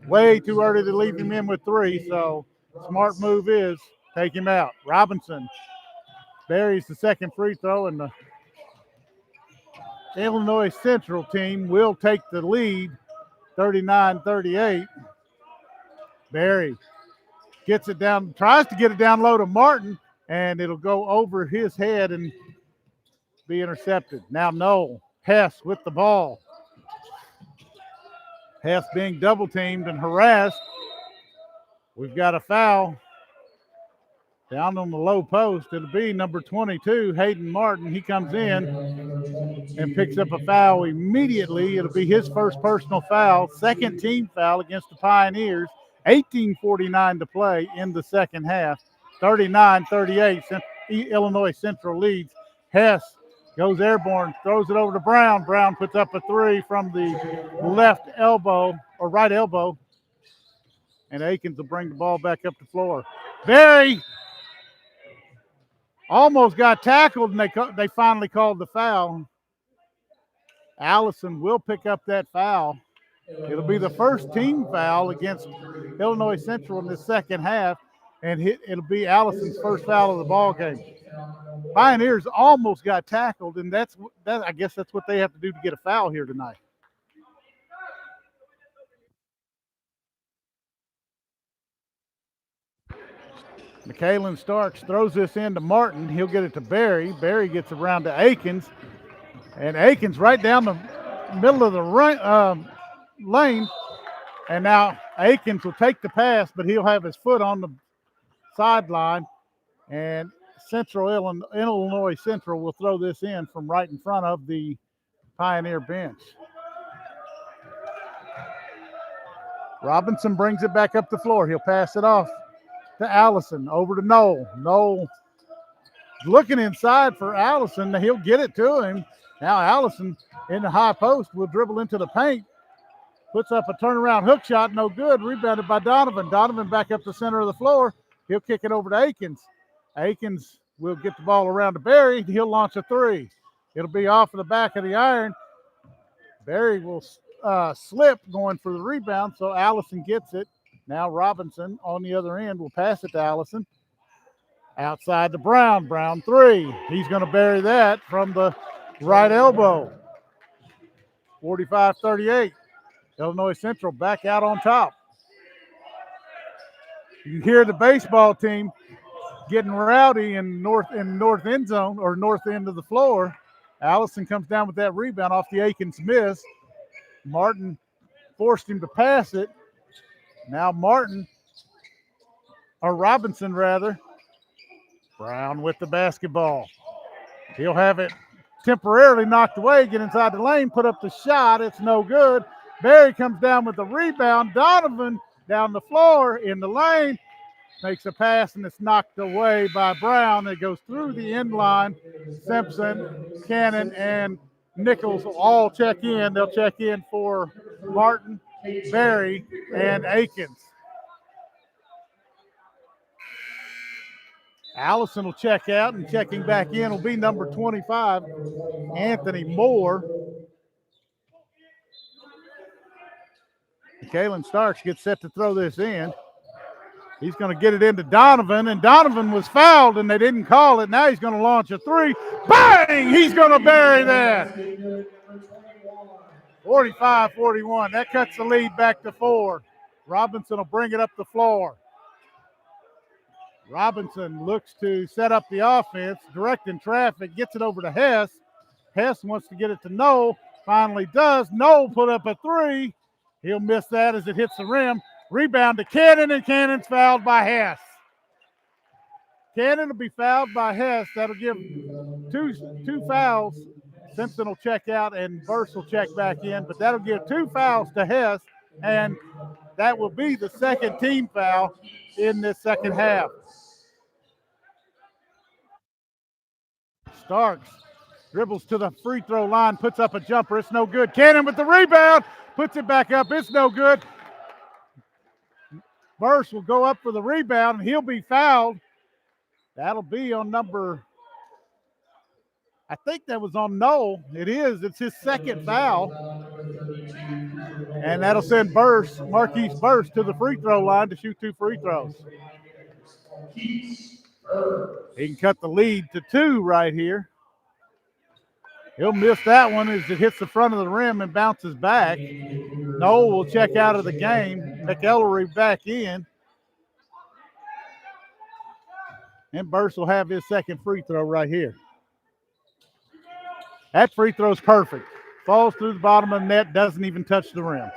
[SPEAKER 1] Way too early to leave him in with 3, so smart move is take him out. Robinson buries the second free throw, and the Illinois Central team will take the lead 39-38. Berry gets it down, tries to get it down low to Martin, and it'll go over his head and be intercepted. Now Knoll, Hess with the ball. Hess being double teamed and harassed. We've got a foul down on the low post. It'll be number 22, Hayden Martin. He comes in and picks up a foul immediately. It'll be his first personal foul, second team foul against the Pioneers. 18:49 to play in the second half. 39-38, Illinois Central leads. Hess goes airborne, throws it over to Brown. Brown puts up a 3 from the left elbow, or right elbow. And Akins will bring the ball back up the floor. Berry almost got tackled, and they finally called the foul. Allison will pick up that foul. It'll be the first team foul against Illinois Central in the second half, and it'll be Allison's first foul of the ball game. Pioneers almost got tackled, and I guess that's what they have to do to get a foul here tonight. Michaelan Starks throws this in to Martin. He'll get it to Berry. Berry gets around to Akins, and Akins right down the middle of the lane. And now Akins will take the pass, but he'll have his foot on the sideline, and Illinois Central will throw this in from right in front of the Pioneer bench. Robinson brings it back up the floor. He'll pass it off to Allison, over to Knoll. Knoll looking inside for Allison. He'll get it to him. Now Allison in the high post will dribble into the paint. Puts up a turnaround hook shot, no good. Rebounded by Donovan. Donovan back up the center of the floor. He'll kick it over to Akins. Akins will get the ball around to Berry. He'll launch a 3. It'll be off of the back of the iron. Berry will slip going for the rebound, so Allison gets it. Now Robinson on the other end will pass it to Allison. Outside to Brown. Brown 3. He's going to bury that from the right elbow. 45-38. Illinois Central back out on top. You can hear the baseball team getting rowdy in north end zone, or north end of the floor. Allison comes down with that rebound off the Akins miss. Martin forced him to pass it. Now Robinson rather. Brown with the basketball. He'll have it temporarily knocked away, get inside the lane, put up the shot. It's no good. Berry comes down with the rebound. Donovan down the floor in the lane. makes a pass, and it's knocked away by Brown. It goes through the end line. Simpson, Cannon, and Nichols will all check in. They'll check in for Martin, Berry, and Akins. Allison will check out, and checking back in will be number 25, Anthony Moore. Kalen Starks gets set to throw this in. He's going to get it into Donovan, and Donovan was fouled, and they didn't call it. Now he's going to launch a three. Bang! He's going to bury that. 45-41. That cuts the lead back to 4. Robinson will bring it up the floor. Robinson looks to set up the offense, directing traffic, gets it over to Hess. Hess wants to get it to Noel, finally does. Noel put up a three. He'll miss that as it hits the rim. Rebound to Cannon, and Cannon's fouled by Hess. Cannon will be fouled by Hess. That'll give two fouls. Simpson will check out, and Burst will check back in, but that'll give 2 fouls to Hess, and that will be the second team foul in this second half. Starks dribbles to the free throw line, puts up a jumper. It's no good. Cannon with the rebound, puts it back up. It's no good. Burst will go up for the rebound, and he'll be fouled. That'll be on number, I think that was on Noel. It is. It's his second foul. And that'll send Marquise Burst to the free throw line to shoot 2 free throws. He can cut the lead to 2 right here. He'll miss that one as it hits the front of the rim and bounces back. Noel will check out of the game. McEllery back in. And Burst will have his second free throw right here. That free throw is perfect. Falls through the bottom of the net, doesn't even touch the rim.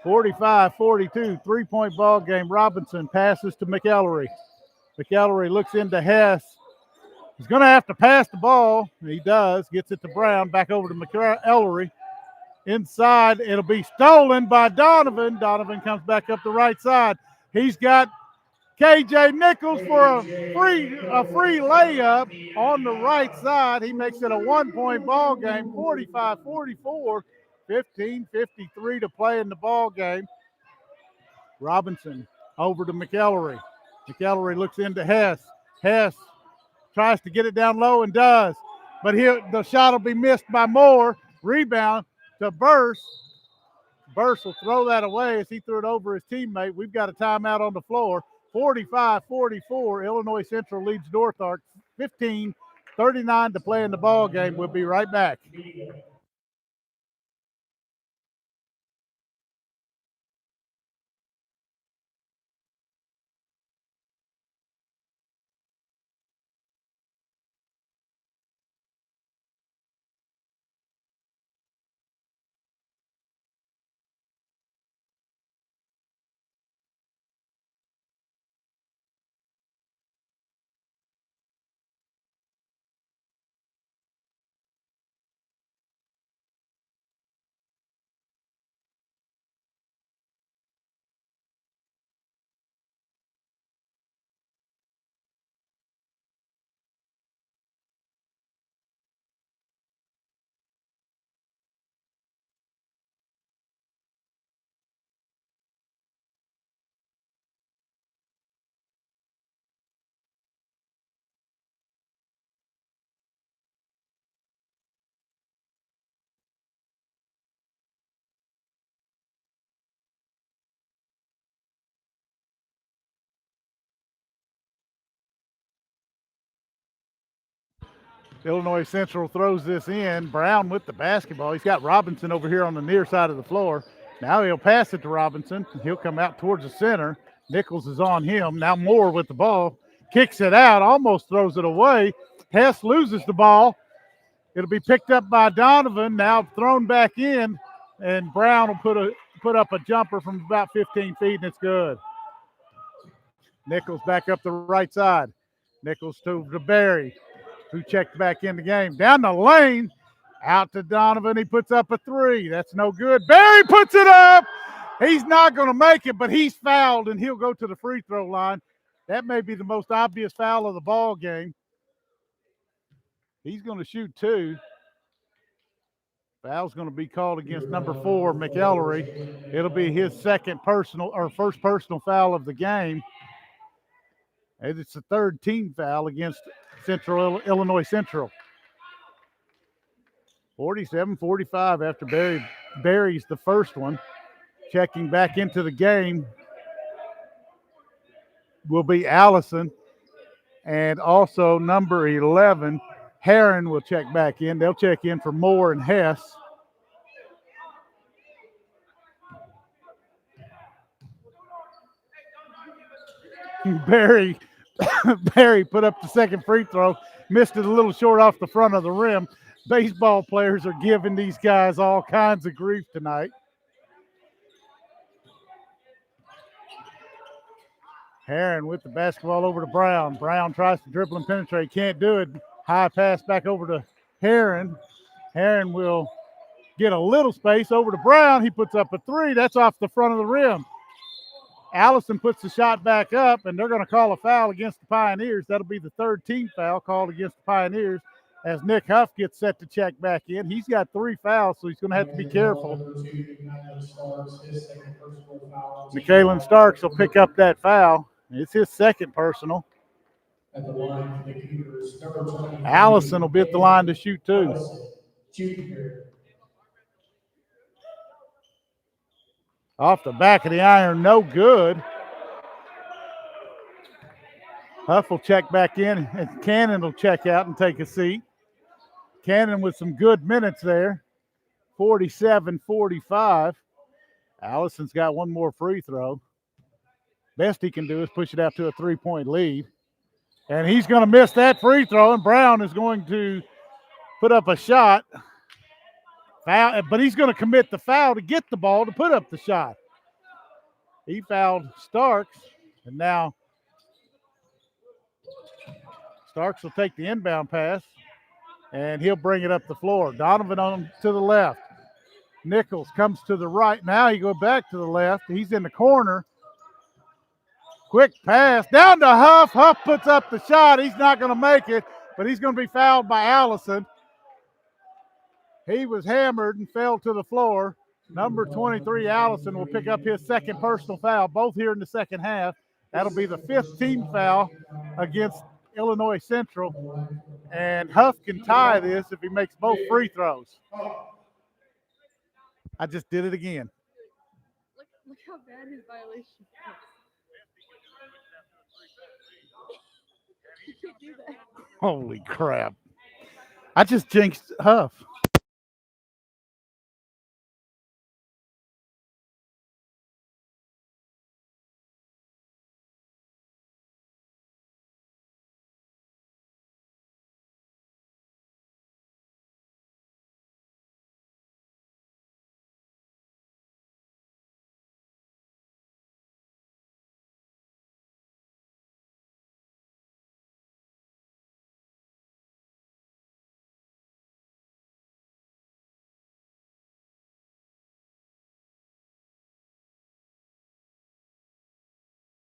[SPEAKER 1] 45-42, 3-point ball game. Robinson passes to McEllery. McEllery looks into Hess. He's going to have to pass the ball. He does. Gets it to Brown. Back over to McEllery. Inside, it'll be stolen by Donovan. Donovan comes back up the right side. He's got KJ Nichols for a free layup on the right side. He makes it a 1-point ball game, 45-44, 15:53 to play in the ball game. Robinson over to McEllery. McEllery looks into Hess. Hess tries to get it down low and does. But here the shot will be missed by Moore. Rebound to Burst. Burst will throw that away as he threw it over his teammate. We've got a timeout on the floor. 45-44. Illinois Central leads North Ark. 15:39 to play in the ball game. We'll be right back. Illinois Central throws this in. Brown with the basketball. He's got Robinson over here on the near side of the floor. Now he'll pass it to Robinson. He'll come out towards the center. Nichols is on him. Now Moore with the ball. Kicks it out. Almost throws it away. Hess loses the ball. It'll be picked up by Donovan. Now thrown back in. And Brown will put up a jumper from about 15 feet, and it's good. Nichols back up the right side. Nichols to Berry, who checked back in the game. Down the lane, out to Donovan. He puts up a three. That's no good. Berry puts it up. He's not going to make it, but he's fouled, and he'll go to the free throw line. That may be the most obvious foul of the ball game. He's going to shoot 2. Foul's going to be called against number 4, McEllery. It'll be his first personal foul of the game. And it's the 3rd team foul against Illinois Central. 47-45 after Barry buries the first one. Checking back into the game will be Allison, and also number 11, Heron, will check back in. They'll check in for Moore and Hess. Barry put up the second free throw, missed it a little short off the front of the rim. Baseball players are giving these guys all kinds of grief tonight. Heron with the basketball over to Brown. Brown tries to dribble and penetrate, can't do it. High pass back over to Heron. Heron will get a little space over to Brown. He puts up a 3. That's off the front of the rim. Allison puts the shot back up, and they're going to call a foul against the Pioneers. That'll be the 3rd team foul called against the Pioneers as Nick Huff gets set to check back in. He's got 3 fouls, so he's going to have to be careful. Michaelan Starks will pick up that foul. It's his 2nd personal. Allison will be at the line to shoot 2. Off the back of the iron, no good. Huff will check back in, and Cannon will check out and take a seat. Cannon with some good minutes there. 47-45. Allison's got one more free throw. Best he can do is push it out to a 3-point lead. And he's going to miss that free throw, and Brown is going to put up a shot. Foul, but he's going to commit the foul to get the ball to put up the shot. He fouled Starks, and now Starks will take the inbound pass, and he'll bring it up the floor. Donovan on to the left. Nichols comes to the right. Now he goes back to the left. He's in the corner. Quick pass down to Huff. Huff puts up the shot. He's not going to make it, but he's going to be fouled by Allison. He was hammered and fell to the floor. Number 23, Allison, will pick up his 2nd personal foul, both here in the second half. That'll be the 5th team foul against Illinois Central. And Huff can tie this if he makes both free throws. I just did it again.
[SPEAKER 3] Look how bad his violation is. You can't do that.
[SPEAKER 1] Holy crap. I just jinxed Huff.